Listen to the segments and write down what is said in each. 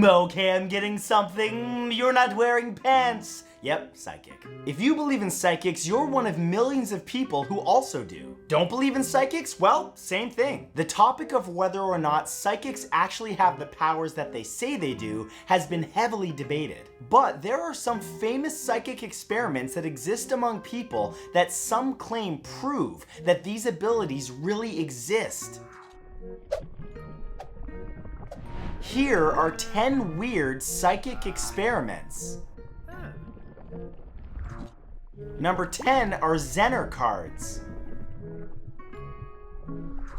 Okay, I'm getting something. You're not wearing pants. Yep, psychic. If you believe in psychics, you're one of millions of people who also do. Don't believe in psychics? Well, same thing. The topic of whether or not psychics actually have the powers that they say they do has been heavily debated. But there are some famous psychic experiments that exist among people that some claim prove that these abilities really exist. Here are 10 weird psychic experiments. Number 10 are Zenner Cards.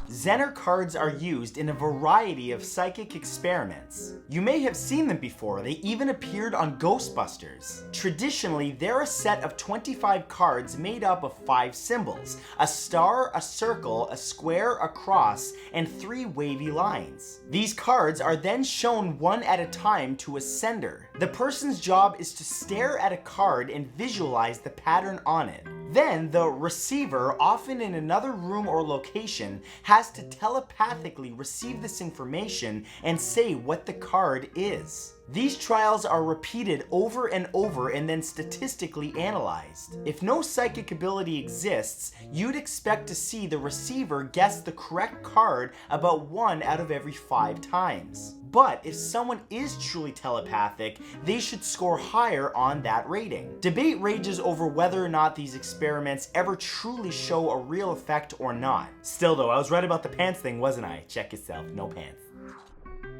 Zenner Cards are used in a variety of psychic experiments. You may have seen them before, they even appeared on Ghostbusters. Traditionally, they're a set of 25 cards made up of 5 symbols: a star, a circle, a square, a cross, and 3 wavy lines. These cards are then shown one at a time to a sender. The person's job is to stare at a card and visualize the pattern on it. Then the receiver, often in another room or location, has to telepathically receive this information and say what the card is. These trials are repeated over and over and then statistically analyzed. If no psychic ability exists, you'd expect to see the receiver guess the correct card about 1 out of every 5 times. But if someone is truly telepathic, they should score higher on that rating. Debate rages over whether or not these experiments ever truly show a real effect or not. Still though, I was right about the pants thing, wasn't I? Check yourself, no pants.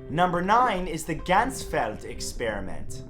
Number 9 is the Gansfeld Experiment.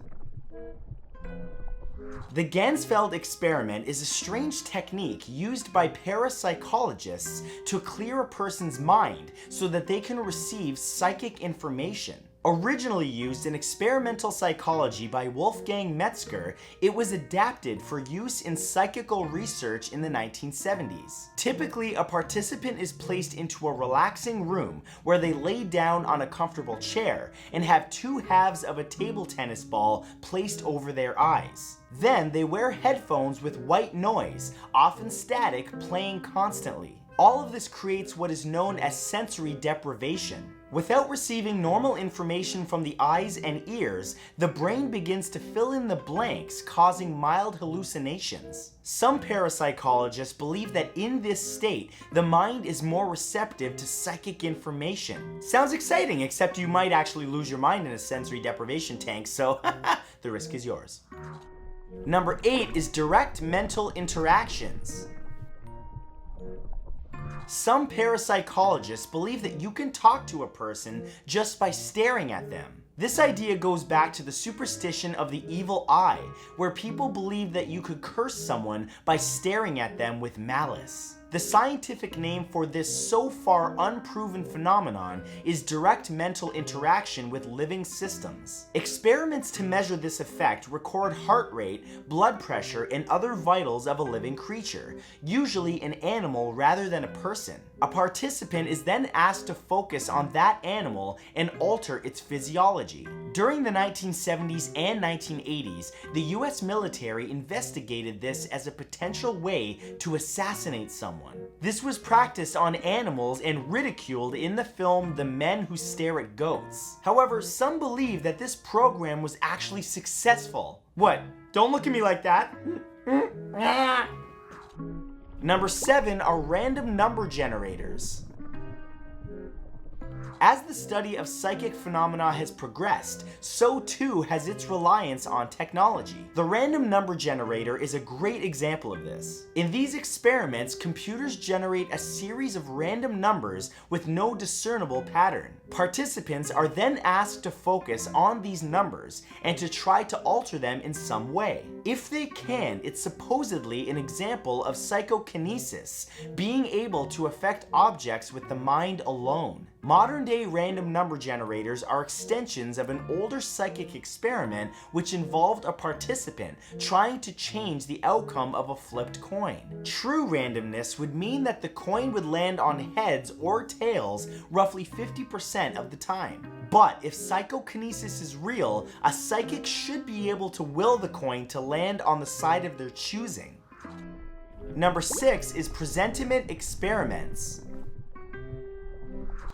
The Gansfeld Experiment is a strange technique used by parapsychologists to clear a person's mind so that they can receive psychic information. Originally used in experimental psychology by Wolfgang Metzger, it was adapted for use in psychical research in the 1970s. Typically, a participant is placed into a relaxing room where they lay down on a comfortable chair and have 2 halves of a table tennis ball placed over their eyes. Then they wear headphones with white noise, often static, playing constantly. All of this creates what is known as sensory deprivation. Without receiving normal information from the eyes and ears, the brain begins to fill in the blanks, causing mild hallucinations. Some parapsychologists believe that in this state, the mind is more receptive to psychic information. Sounds exciting, except you might actually lose your mind in a sensory deprivation tank, so the risk is yours. Number 8 is direct mental interactions. Some parapsychologists believe that you can talk to a person just by staring at them. This idea goes back to the superstition of the evil eye, where people believe that you could curse someone by staring at them with malice. The scientific name for this so far unproven phenomenon is direct mental interaction with living systems. Experiments to measure this effect record heart rate, blood pressure, and other vitals of a living creature, usually an animal rather than a person. A participant is then asked to focus on that animal and alter its physiology. During the 1970s and 1980s, the US military investigated this as a potential way to assassinate someone. This was practiced on animals and ridiculed in the film The Men Who Stare at Goats. However, some believe that this program was actually successful. What? Don't look at me like that. Number 7 are random number generators. As the study of psychic phenomena has progressed, so too has its reliance on technology. The random number generator is a great example of this. In these experiments, computers generate a series of random numbers with no discernible pattern. Participants are then asked to focus on these numbers and to try to alter them in some way. If they can, it's supposedly an example of psychokinesis, being able to affect objects with the mind alone. Modern-day random number generators are extensions of an older psychic experiment which involved a participant trying to change the outcome of a flipped coin. True randomness would mean that the coin would land on heads or tails roughly 50% of the time. But if psychokinesis is real, a psychic should be able to will the coin to land on the side of their choosing. Number 6 is Presentement Experiments.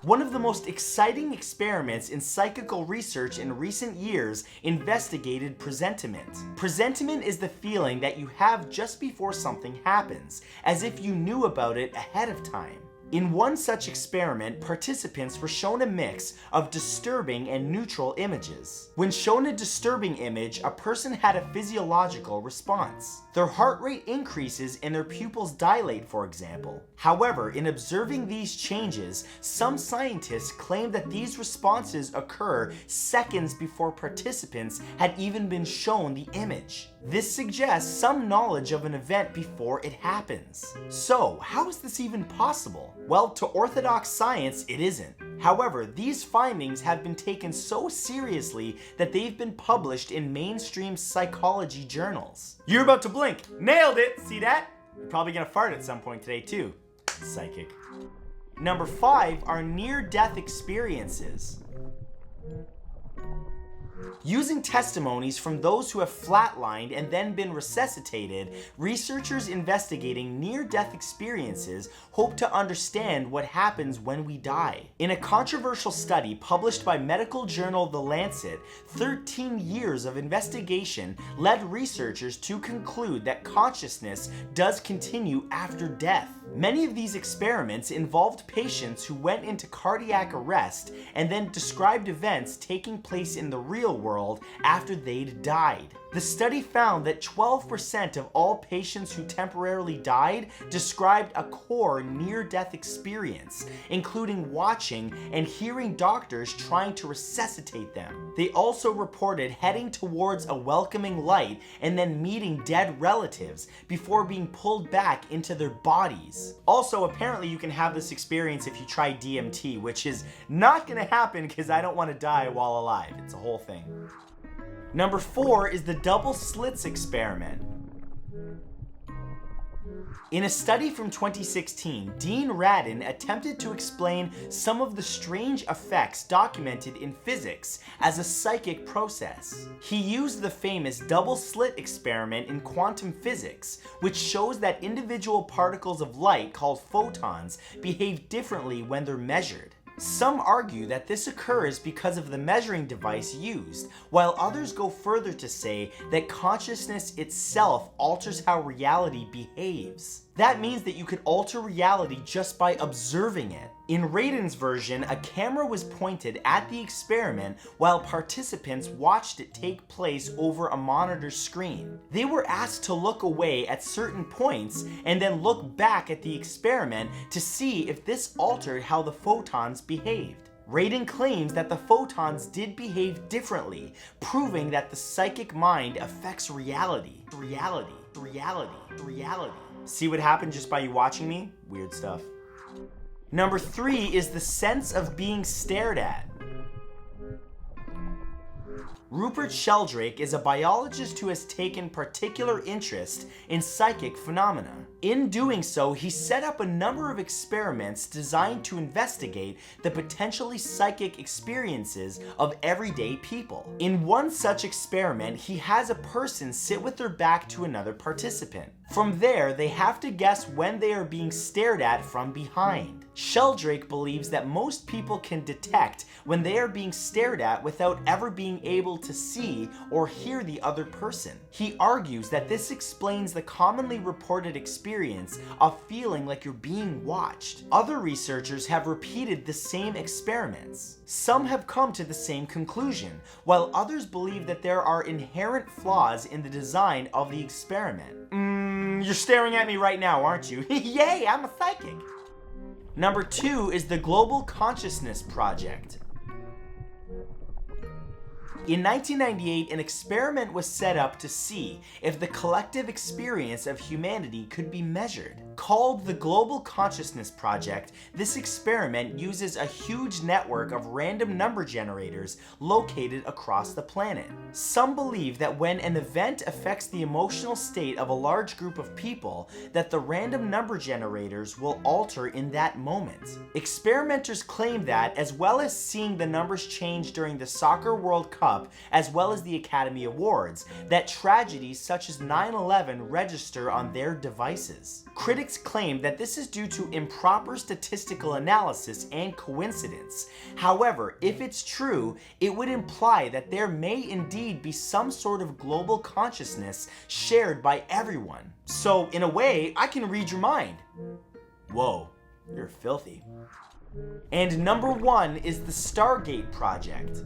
One of the most exciting experiments in psychical research in recent years investigated presentiment. Presentiment is the feeling that you have just before something happens, as if you knew about it ahead of time. In one such experiment, participants were shown a mix of disturbing and neutral images. When shown a disturbing image, a person had a physiological response. Their heart rate increases and their pupils dilate, for example. However, in observing these changes, some scientists claim that these responses occur seconds before participants had even been shown the image. This suggests some knowledge of an event before it happens. So, how is this even possible? Well, to orthodox science, it isn't. However, these findings have been taken so seriously that they've been published in mainstream psychology journals. You're about to blink. Nailed it! See that? You're probably gonna fart at some point today too. Psychic. Number 5 are near-death experiences. Using testimonies from those who have flatlined and then been resuscitated, researchers investigating near-death experiences hope to understand what happens when we die. In a controversial study published by medical journal The Lancet, 13 years of investigation led researchers to conclude that consciousness does continue after death. Many of these experiments involved patients who went into cardiac arrest and then described events taking place in the real world after they'd died. The study found that 12% of all patients who temporarily died described a core near-death experience, including watching and hearing doctors trying to resuscitate them. They also reported heading towards a welcoming light and then meeting dead relatives before being pulled back into their bodies. Also, apparently you can have this experience if you try DMT, which is not going to happen because I don't want to die while alive. It's a whole thing. Number 4 is the double slits experiment. In a study from 2016, Dean Radin attempted to explain some of the strange effects documented in physics as a psychic process. He used the famous double slit experiment in quantum physics, which shows that individual particles of light called photons behave differently when they're measured. Some argue that this occurs because of the measuring device used, while others go further to say that consciousness itself alters how reality behaves. That means that you could alter reality just by observing it. In Radin's version, a camera was pointed at the experiment while participants watched it take place over a monitor screen. They were asked to look away at certain points and then look back at the experiment to see if this altered how the photons behaved. Radin claims that the photons did behave differently, proving that the psychic mind affects reality. See what happened just by you watching me? Weird stuff. Number 3 is the sense of being stared at. Rupert Sheldrake is a biologist who has taken particular interest in psychic phenomena. In doing so, he set up a number of experiments designed to investigate the potentially psychic experiences of everyday people. In one such experiment, he has a person sit with their back to another participant. From there, they have to guess when they are being stared at from behind. Sheldrake believes that most people can detect when they are being stared at without ever being able to see or hear the other person. He argues that this explains the commonly reported experience of feeling like you're being watched. Other researchers have repeated the same experiments. Some have come to the same conclusion, while others believe that there are inherent flaws in the design of the experiment. You're staring at me right now, aren't you? Yay, I'm a psychic! Number 2 is the Global Consciousness Project. In 1998, an experiment was set up to see if the collective experience of humanity could be measured. Called the Global Consciousness Project, this experiment uses a huge network of random number generators located across the planet. Some believe that when an event affects the emotional state of a large group of people, that the random number generators will alter in that moment. Experimenters claim that, as well as seeing the numbers change during the Soccer World Cup, as well as the Academy Awards, that tragedies such as 9/11 register on their devices. Critics critics claim that this is due to improper statistical analysis and coincidence. However, if it's true, it would imply that there may indeed be some sort of global consciousness shared by everyone. So, in a way, I can read your mind. Whoa, you're filthy. And number 1 is the Stargate Project.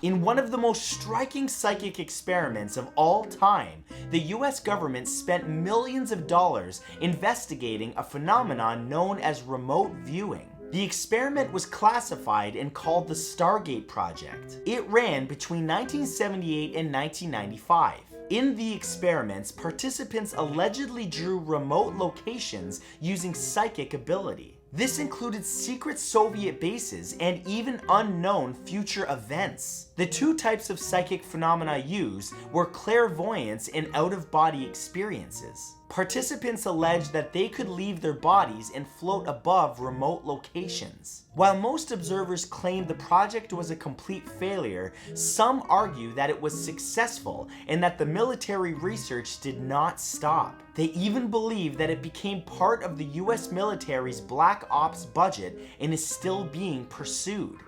In one of the most striking psychic experiments of all time, the US government spent millions of dollars investigating a phenomenon known as remote viewing. The experiment was classified and called the Stargate Project. It ran between 1978 and 1995. In the experiments, participants allegedly drew remote locations using psychic ability. This included secret Soviet bases and even unknown future events. The two types of psychic phenomena used were clairvoyance and out-of-body experiences. Participants alleged that they could leave their bodies and float above remote locations. While most observers claimed the project was a complete failure, some argue that it was successful and that the military research did not stop. They even believe that it became part of the US military's Black Ops budget and is still being pursued.